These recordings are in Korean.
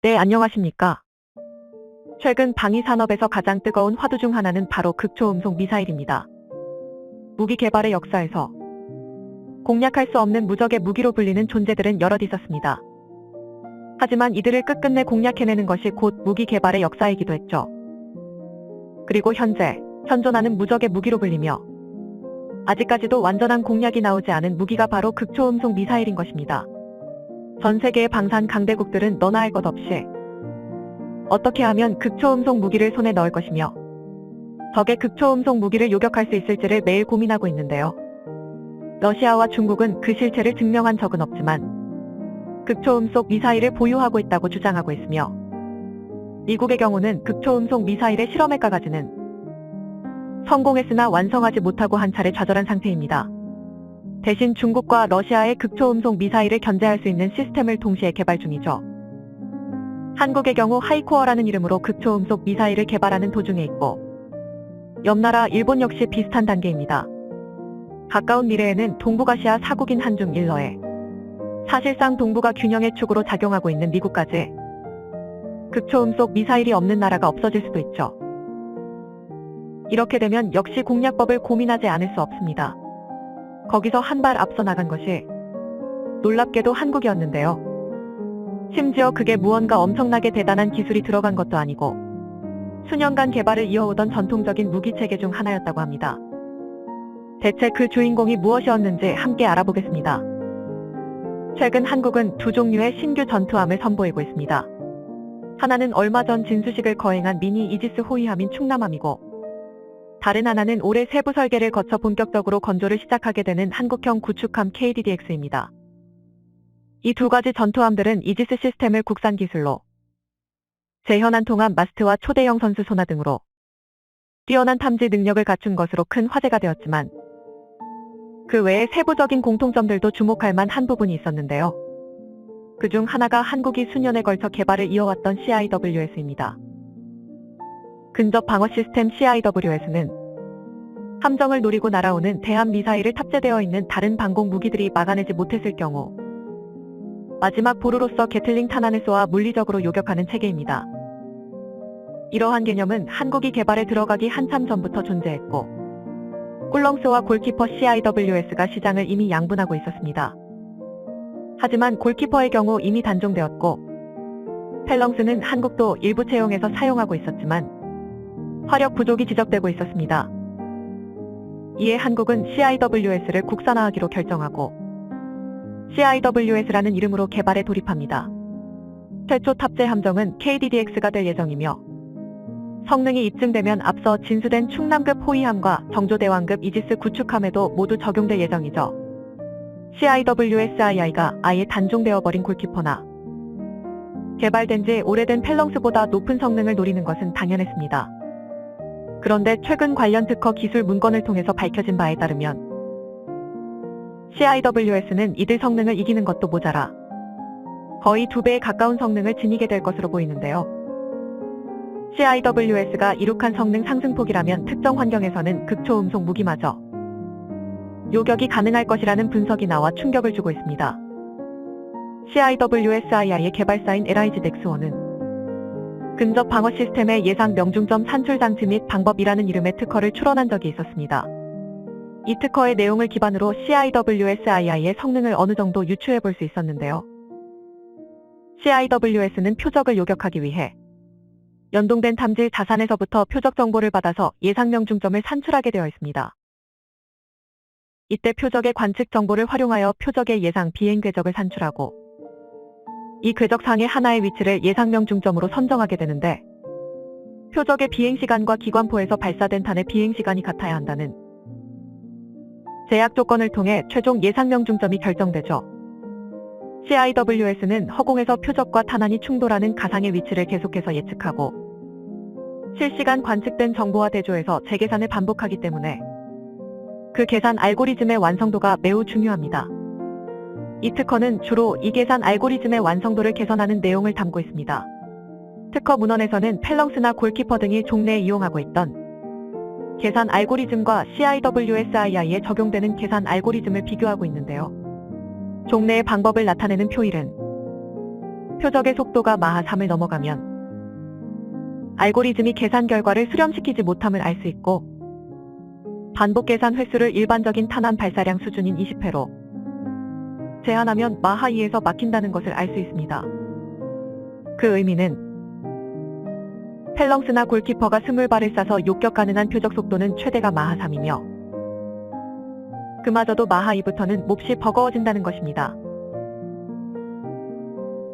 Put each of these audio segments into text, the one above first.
네, 안녕하십니까. 최근 방위 산업에서 가장 뜨거운 화두 중 하나는 바로 극초음속 미사일입니다. 무기 개발의 역사에서 공략할 수 없는 무적의 무기로 불리는 존재들은 여럿 있었습니다. 하지만 이들을 끝끝내 공략해내는 것이 곧 무기 개발의 역사이기도 했죠. 그리고 현재 현존하는 무적의 무기로 불리며 아직까지도 완전한 공략이 나오지 않은 무기가 바로 극초음속 미사일인 것입니다. 전 세계의 방산 강대국들은 너나 할 것 없이 어떻게 하면 극초음속 무기를 손에 넣을 것이며 적의 극초음속 무기를 요격할 수 있을지를 매일 고민하고 있는데요. 러시아와 중국은 그 실체를 증명한 적은 없지만 극초음속 미사일을 보유하고 있다고 주장하고 있으며 미국의 경우는 극초음속 미사일의 실험에까지는 성공했으나 완성하지 못하고 한 차례 좌절한 상태입니다. 대신 중국과 러시아의 극초음속 미사일을 견제할 수 있는 시스템을 동시에 개발 중이죠. 한국의 경우 하이코어라는 이름으로 극초음속 미사일을 개발하는 도중에 있고 옆나라 일본 역시 비슷한 단계입니다. 가까운 미래에는 동북아시아 사국인 한중 일러에 사실상 동북아 균형의 축으로 작용하고 있는 미국까지 극초음속 미사일이 없는 나라가 없어질 수도 있죠. 이렇게 되면 역시 공략법을 고민하지 않을 수 없습니다. 거기서 한 발 앞서 나간 것이 놀랍게도 한국이었는데요. 심지어 그게 무언가 엄청나게 대단한 기술이 들어간 것도 아니고 수년간 개발을 이어오던 전통적인 무기체계 중 하나였다고 합니다. 대체 그 주인공이 무엇이었는지 함께 알아보겠습니다. 최근 한국은 두 종류의 신규 전투함을 선보이고 있습니다. 하나는 얼마 전 진수식을 거행한 미니 이지스 호위함인 충남함이고 다른 하나는 올해 세부 설계를 거쳐 본격적으로 건조를 시작하게 되는 한국형 구축함 KDDX입니다. 이 두 가지 전투함들은 이지스 시스템을 국산 기술로 제현안 통합 마스트와 초대형 선수 소나 등으로 뛰어난 탐지 능력을 갖춘 것으로 큰 화제가 되었지만 그 외에 세부적인 공통점들도 주목할 만한 부분이 있었는데요. 그중 하나가 한국이 수년에 걸쳐 개발을 이어왔던 CIWS입니다. 근접 방어 시스템 CIWS는 함정을 노리고 날아오는 대함 미사일을 탑재되어 있는 다른 방공 무기들이 막아내지 못했을 경우 마지막 보루로서 게틀링 탄환을 쏘아 물리적으로 요격하는 체계입니다. 이러한 개념은 한국이 개발에 들어가기 한참 전부터 존재했고 꿀렁스와 골키퍼 CIWS가 시장을 이미 양분하고 있었습니다. 하지만 골키퍼의 경우 이미 단종되었고 펠렁스는 한국도 일부 채용해서 사용하고 있었지만 화력 부족이 지적되고 있었습니다. 이에 한국은 CIWS를 국산화하기로 결정하고 CIWS라는 이름으로 개발에 돌입합니다. 최초 탑재 함정은 KDDX가 될 예정이며 성능이 입증되면 앞서 진수된 충남급 호위함과 정조대왕급 이지스 구축함에도 모두 적용될 예정이죠. CIWSII가 아예 단종되어 버린 골키퍼나 개발된 지 오래된 펠렁스보다 높은 성능을 노리는 것은 당연했습니다. 그런데 최근 관련 특허 기술 문건을 통해서 밝혀진 바에 따르면 CIWS는 이들 성능을 이기는 것도 모자라 거의 2배에 가까운 성능을 지니게 될 것으로 보이는데요. CIWS가 이룩한 성능 상승폭이라면 특정 환경에서는 극초음속 무기마저 요격이 가능할 것이라는 분석이 나와 충격을 주고 있습니다. CIWSII의 개발사인 LIGDEX1은 근접 방어 시스템의 예상 명중점 산출 장치 및 방법이라는 이름의 특허를 출원한 적이 있었습니다. 이 특허의 내용을 기반으로 CIWSII의 성능을 어느 정도 유추해 볼 수 있었는데요. CIWS는 표적을 요격하기 위해 연동된 탐지 자산에서부터 표적 정보를 받아서 예상 명중점을 산출하게 되어 있습니다. 이때 표적의 관측 정보를 활용하여 표적의 예상 비행 궤적을 산출하고 이 궤적상의 하나의 위치를 예상 명중점으로 선정하게 되는데 표적의 비행시간과 기관포에서 발사된 탄의 비행시간이 같아야 한다는 제약 조건을 통해 최종 예상 명중점이 결정되죠. CIWS는 허공에서 표적과 탄환이 충돌하는 가상의 위치를 계속해서 예측하고 실시간 관측된 정보와 대조해서 재계산을 반복하기 때문에 그 계산 알고리즘의 완성도가 매우 중요합니다. 이 특허는 주로 이 계산 알고리즘의 완성도를 개선하는 내용을 담고 있습니다. 특허 문헌에서는 펠렁스나 골키퍼 등이 종래에 이용하고 있던 계산 알고리즘과 CIWSII에 적용되는 계산 알고리즘을 비교하고 있는데요. 종래의 방법을 나타내는 표일은 표적의 속도가 마하 3을 넘어가면 알고리즘이 계산 결과를 수렴시키지 못함을 알 수 있고, 반복 계산 횟수를 일반적인 탄환 발사량 수준인 20회로 제한하면 마하 2에서 막힌다는 것을 알 수 있습니다. 그 의미는 펠렁스나 골키퍼가 20발을 쏴서 요격 가능한 표적 속도는 최대가 마하 3이며 그마저도 마하 2부터는 몹시 버거워진다는 것입니다.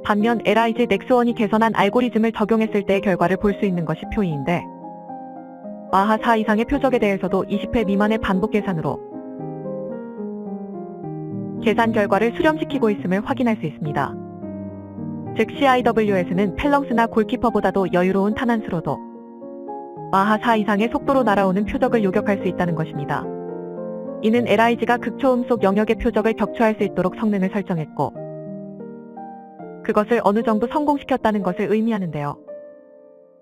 반면 LIG 넥스1이 개선한 알고리즘을 적용했을 때의 결과를 볼 수 있는 것이 표이인데, 마하 4 이상의 표적에 대해서도 20회 미만의 반복 계산으로 계산 결과를 수렴시키고 있음을 확인할 수 있습니다. 즉 CIWS는 펠렁스나 골키퍼보다도 여유로운 탄환수로도 마하 4 이상의 속도로 날아오는 표적을 요격할 수 있다는 것입니다. 이는 LIG가 극초음속 영역의 표적을 격추할 수 있도록 성능을 설정했고, 그것을 어느 정도 성공시켰다는 것을 의미하는데요.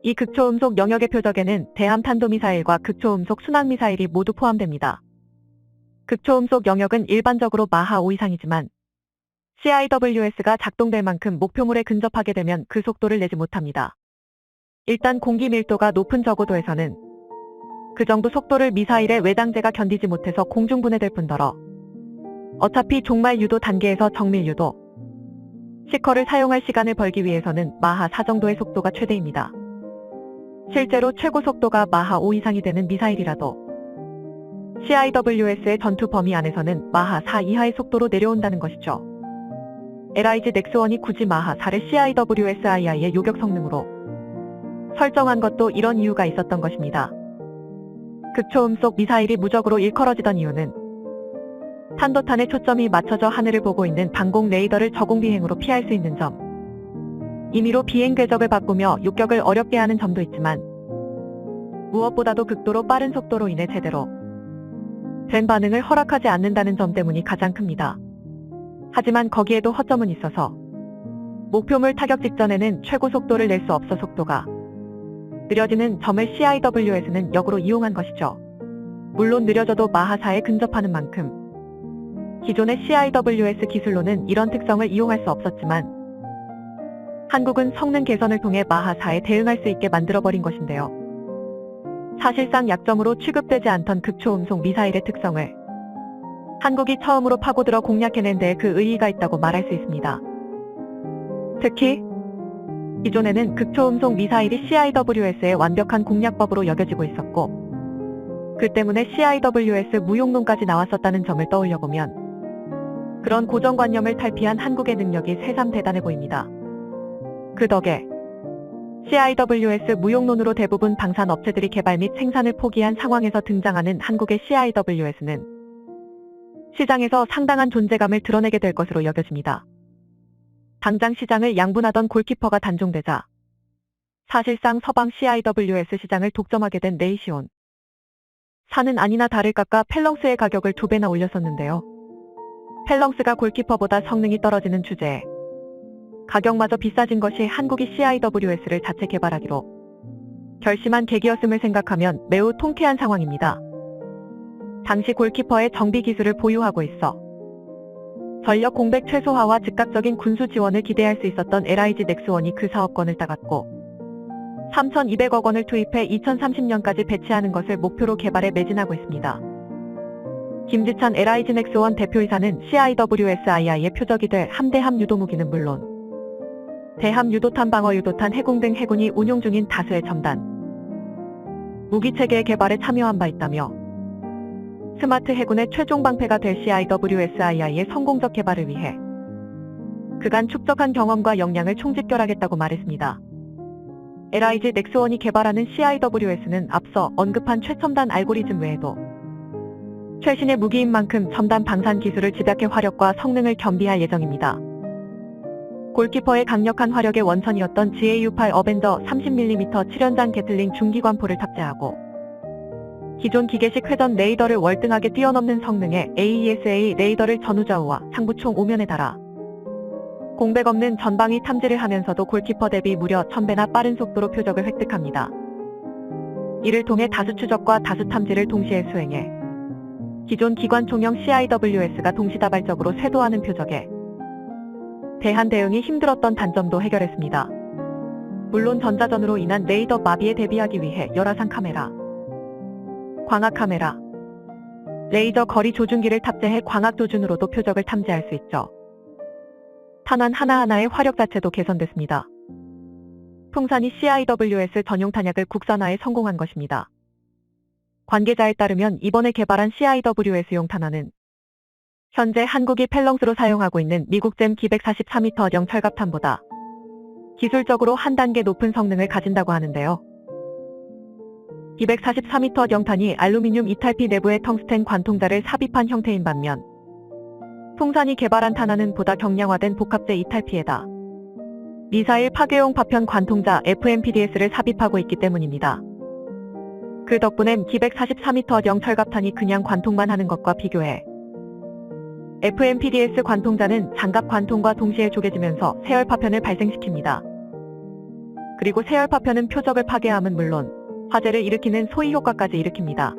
이 극초음속 영역의 표적에는 대함탄도미사일과 극초음속 순항미사일이 모두 포함됩니다. 극초음속 영역은 일반적으로 마하 5 이상이지만 CIWS가 작동될 만큼 목표물에 근접하게 되면 그 속도를 내지 못합니다. 일단 공기 밀도가 높은 저고도에서는 그 정도 속도를 미사일의 외장재가 견디지 못해서 공중분해될 뿐더러 어차피 종말 유도 단계에서 정밀 유도, 시커를 사용할 시간을 벌기 위해서는 마하 4 정도의 속도가 최대입니다. 실제로 최고 속도가 마하 5 이상이 되는 미사일이라도 CIWS의 전투 범위 안에서는 마하 4 이하의 속도로 내려온다는 것이죠. LIG 넥스1이 굳이 마하 4를 CIWSII의 요격 성능으로 설정한 것도 이런 이유가 있었던 것입니다. 극초음속 미사일이 무적으로 일컬어지던 이유는 탄도탄의 초점이 맞춰져 하늘을 보고 있는 방공 레이더를 저공 비행으로 피할 수 있는 점, 임의로 비행 궤적을 바꾸며 요격을 어렵게 하는 점도 있지만 무엇보다도 극도로 빠른 속도로 인해 제대로 된 반응을 허락하지 않는다는 점 때문이 가장 큽니다. 하지만 거기에도 허점은 있어서 목표물 타격 직전에는 최고 속도를 낼 수 없어 속도가 느려지는 점을 CIWS는 역으로 이용한 것이죠. 물론 느려져도 마하 4에 근접하는 만큼 기존의 CIWS 기술로는 이런 특성을 이용할 수 없었지만 한국은 성능 개선을 통해 마하 4에 대응할 수 있게 만들어버린 것인데요. 사실상 약점으로 취급되지 않던 극초음속 미사일의 특성을 한국이 처음으로 파고들어 공략해낸 데에 그 의의가 있다고 말할 수 있습니다. 특히 기존에는 극초음속 미사일이 CIWS의 완벽한 공략법으로 여겨지고 있었고, 그 때문에 CIWS 무용론까지 나왔었다는 점을 떠올려보면 그런 고정관념을 탈피한 한국의 능력이 새삼 대단해 보입니다. 그 덕에 CIWS 무용론으로 대부분 방산 업체들이 개발 및 생산을 포기한 상황에서 등장하는 한국의 CIWS는 시장에서 상당한 존재감을 드러내게 될 것으로 여겨집니다. 당장 시장을 양분하던 골키퍼가 단종되자 사실상 서방 CIWS 시장을 독점하게 된 레이시온. 사는 아니나 다를까까 펠렁스의 가격을 2배나 올렸었는데요. 펠렁스가 골키퍼보다 성능이 떨어지는 주제에 가격마저 비싸진 것이 한국이 CIWS를 자체 개발하기로 결심한 계기였음을 생각하면 매우 통쾌한 상황입니다. 당시 골키퍼의 정비 기술을 보유하고 있어 전력 공백 최소화와 즉각적인 군수 지원을 기대할 수 있었던 LIG 넥스1이 그 사업권을 따갔고 3,200억 원을 투입해 2030년까지 배치하는 것을 목표로 개발에 매진하고 있습니다. 김지찬 LIG 넥스1 대표이사는 CIWSII의 표적이 될 함대함 유도무기는 물론 대함 유도탄 방어 유도탄 해공 등 해군이 운용 중인 다수의 첨단 무기체계의 개발에 참여한 바 있다며 스마트 해군의 최종 방패가 될 CIWSII의 성공적 개발을 위해 그간 축적한 경험과 역량을 총집결하겠다고 말했습니다. LIG 넥스1이 개발하는 CIWS는 앞서 언급한 최첨단 알고리즘 외에도 최신의 무기인 만큼 첨단 방산 기술을 집약해 화력과 성능을 겸비할 예정입니다. 골키퍼의 강력한 화력의 원천이었던 GAU-8 어벤저 30mm 7연장 게틀링 중기관포를 탑재하고 기존 기계식 회전 레이더를 월등하게 뛰어넘는 성능의 AESA 레이더를 전후좌우와 상부 총 5면에 달아 공백 없는 전방위 탐지를 하면서도 골키퍼 대비 무려 1000배나 빠른 속도로 표적을 획득합니다. 이를 통해 다수 추적과 다수 탐지를 동시에 수행해 기존 기관총형 CIWS가 동시다발적으로 쇄도하는 표적에 대한 대응이 힘들었던 단점도 해결했습니다. 물론 전자전으로 인한 레이더 마비에 대비하기 위해 열화상 카메라, 광학 카메라, 레이저 거리 조준기를 탑재해 광학 조준으로도 표적을 탐지할 수 있죠. 탄환 하나하나의 화력 자체도 개선됐습니다. 풍산이 CIWS 전용 탄약을 국산화에 성공한 것입니다. 관계자에 따르면 이번에 개발한 CIWS용 탄환은 현재 한국이 펠렁스로 사용하고 있는 미국 잼 244m형 철갑탄보다 기술적으로 한 단계 높은 성능을 가진다고 하는데요. 244m형 탄이 알루미늄 이탈피 내부에 텅스텐 관통자를 삽입한 형태인 반면 풍산이 개발한 탄환은 보다 경량화된 복합재 이탈피에다 미사일 파괴용 파편 관통자 FMPDS를 삽입하고 있기 때문입니다. 그 덕분에 244m형 철갑탄이 그냥 관통만 하는 것과 비교해 FMPDS 관통자는 장갑 관통과 동시에 조개지면서 세열 파편을 발생시킵니다. 그리고 세열 파편은 표적을 파괴함은 물론 화재를 일으키는 소위 효과까지 일으킵니다.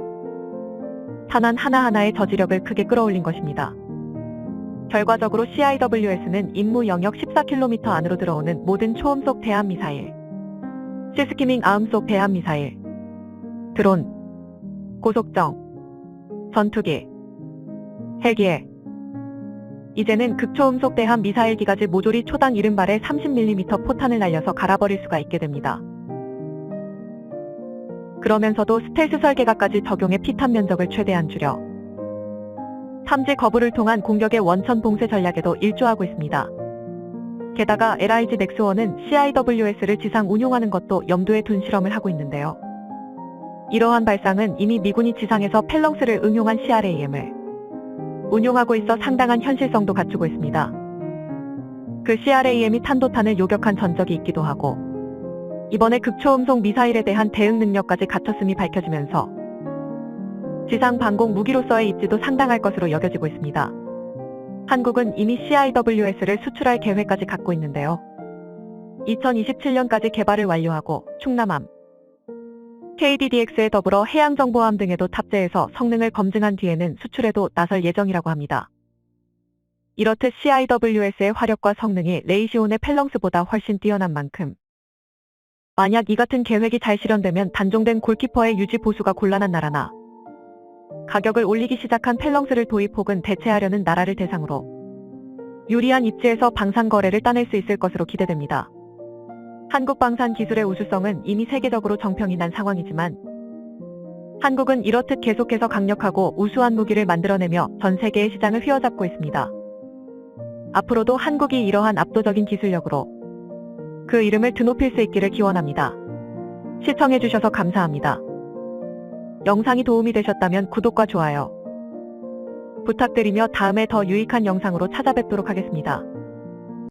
탄환 하나하나의 저지력을 크게 끌어올린 것입니다. 결과적으로 CIWS는 임무 영역 14km 안으로 들어오는 모든 초음속 대함미사일, 시스키밍 아음속 대함미사일, 드론, 고속정, 전투기, 헬기에 이제는 극초음속 대함 미사일 기가지 모조리 초당 70발의 30mm 포탄을 날려서 갈아버릴 수가 있게 됩니다. 그러면서도 스텔스 설계가까지 적용해 피탄 면적을 최대한 줄여 탐지 거부를 통한 공격의 원천 봉쇄 전략에도 일조하고 있습니다. 게다가 LIG 넥스1은 CIWS를 지상 운용하는 것도 염두에 둔 실험을 하고 있는데요. 이러한 발상은 이미 미군이 지상에서 펠렁스를 응용한 CRAM을 운용하고 있어 상당한 현실성도 갖추고 있습니다. 그 CRAM이 탄도탄을 요격한 전적이 있기도 하고 이번에 극초음속 미사일에 대한 대응 능력까지 갖췄음이 밝혀지면서 지상 방공 무기로서의 입지도 상당할 것으로 여겨지고 있습니다. 한국은 이미 CIWS를 수출할 계획까지 갖고 있는데요. 2027년까지 개발을 완료하고 충남함, KDDX에 더불어 해양정보함 등에도 탑재해서 성능을 검증한 뒤에는 수출에도 나설 예정이라고 합니다. 이렇듯 CIWS의 화력과 성능이 레이시온의 펠렁스보다 훨씬 뛰어난 만큼 만약 이 같은 계획이 잘 실현되면 단종된 골키퍼의 유지 보수가 곤란한 나라나 가격을 올리기 시작한 펠렁스를 도입 혹은 대체하려는 나라를 대상으로 유리한 입지에서 방산 거래를 따낼 수 있을 것으로 기대됩니다. 한국 방산 기술의 우수성은 이미 세계적으로 정평이 난 상황이지만 한국은 이렇듯 계속해서 강력하고 우수한 무기를 만들어내며 전 세계의 시장을 휘어잡고 있습니다. 앞으로도 한국이 이러한 압도적인 기술력으로 그 이름을 드높일 수 있기를 기원합니다. 시청해주셔서 감사합니다. 영상이 도움이 되셨다면 구독과 좋아요 부탁드리며 다음에 더 유익한 영상으로 찾아뵙도록 하겠습니다.